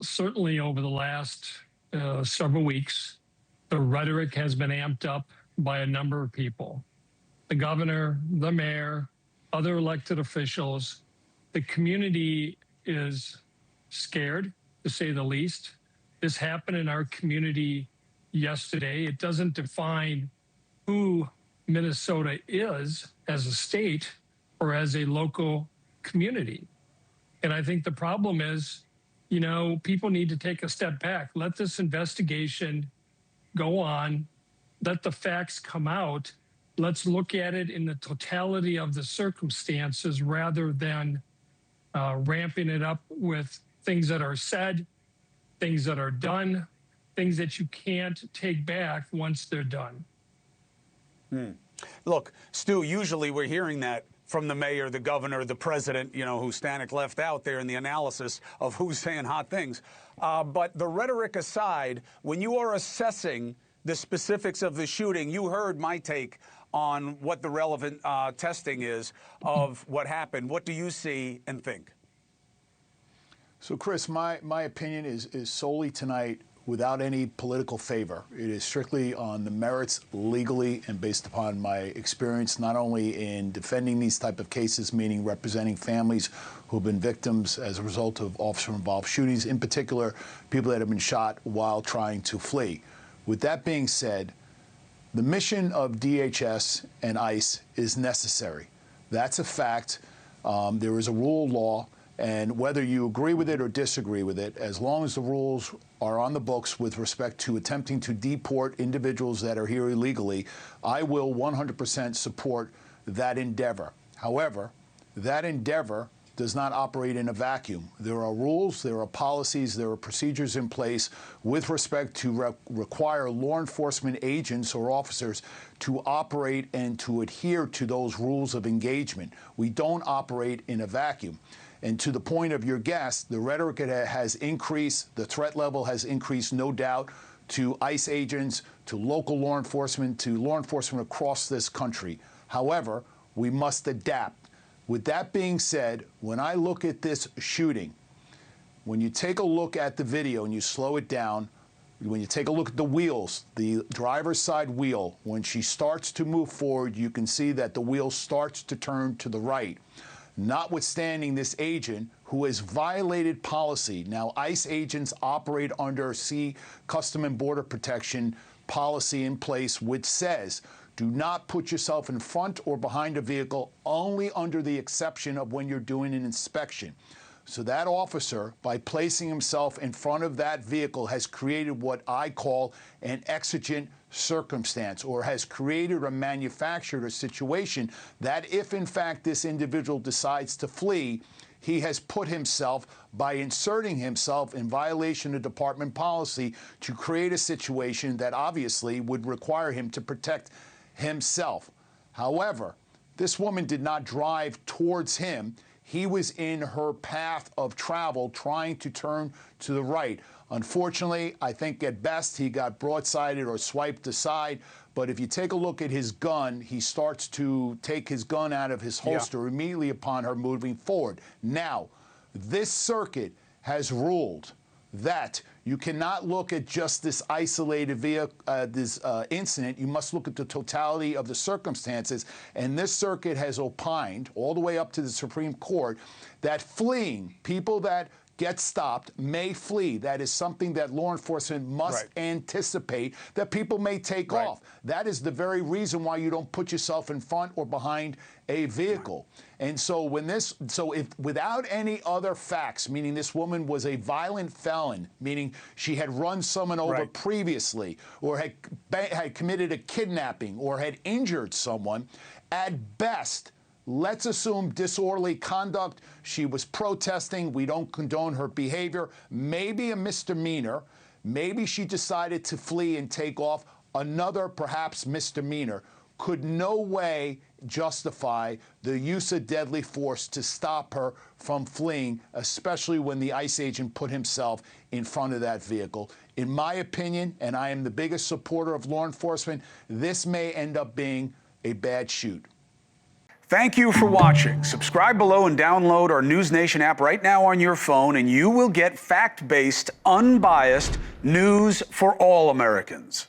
certainly over the last several weeks, the rhetoric has been amped up by a number of people. The governor, the mayor, other elected officials. The community is scared, to say the least. This happened in our community yesterday. It doesn't define who Minnesota is as a state or as a local community. And I think the problem is, you know, people need to take a step back. Let this investigation go on. Let the facts come out. Let's look at it in the totality of the circumstances rather than ramping it up with things that are said, things that are done, things that you can't take back once they're done. Look, Stu, usually we're hearing that from the mayor, the governor, the president, you know, who Stanek left out there in the analysis of who's saying hot things. But the rhetoric aside, when you are assessing the specifics of the shooting, you heard my take on what the relevant testing is of what happened. What do you see and think? So, Chris, my opinion is solely tonight without any political favor. It is strictly on the merits legally and based upon my experience not only in defending these type of cases, meaning representing families who have been victims as a result of officer-involved shootings, in particular people that have been shot while trying to flee. With that being said, the mission of DHS and ICE is necessary. That's a fact. There is a rule of law. And whether you agree with it or disagree with it, as long as the rules are on the books with respect to attempting to deport individuals that are here illegally, I will 100% support that endeavor. However, that endeavor does not operate in a vacuum. There are rules, there are policies, there are procedures in place with respect to require law enforcement agents or officers to operate and to adhere to those rules of engagement. We don't operate in a vacuum. And to the point of your guest, the rhetoric has increased, the threat level has increased, no doubt, to ICE agents, to local law enforcement across this country. However, we must adapt. With that being said, when I look at this shooting, when you take a look at the video and you slow it down, when you take a look at the wheels, the driver's side wheel, when she starts to move forward, you can see that the wheel starts to turn to the right. Notwithstanding this agent who has violated policy. Now, ICE agents operate under Custom and Border Protection policy in place, which says do not put yourself in front or behind a vehicle, only under the exception of when you're doing an inspection. So that officer, by placing himself in front of that vehicle, has created what I call an exigent circumstance, or has created or manufactured a situation that if, in fact, this individual decides to flee, he has put himself, by inserting himself in violation of department policy, to create a situation that obviously would require him to protect himself. However, this woman did not drive towards him. He was in her path of travel, trying to turn to the right. Unfortunately, I think at best he got broadsided or swiped aside. But if you take a look at his gun, he starts to take his gun out of his holster immediately upon her moving forward. Now, this circuit has ruled that you cannot look at just this isolated incident. You must look at the totality of the circumstances. And this circuit has opined, all the way up to the Supreme Court, that fleeing, people that get stopped may flee. That is something that law enforcement must anticipate, that people may take off. That is the very reason why you don't put yourself in front or behind a vehicle. And so if without any other facts, meaning this woman was a violent felon, meaning she had run someone over previously, or had committed a kidnapping, or had injured someone, at best, let's assume disorderly conduct. She was protesting. We don't condone her behavior. Maybe a misdemeanor. Maybe she decided to flee and take off. Another, perhaps, misdemeanor could no way justify the use of deadly force to stop her from fleeing, especially when the ICE agent put himself in front of that vehicle. In my opinion, and I am the biggest supporter of law enforcement, this may end up being a bad shoot. Thank you for watching. Subscribe below and download our NewsNation app right now on your phone, and you will get fact-based, unbiased news for all Americans.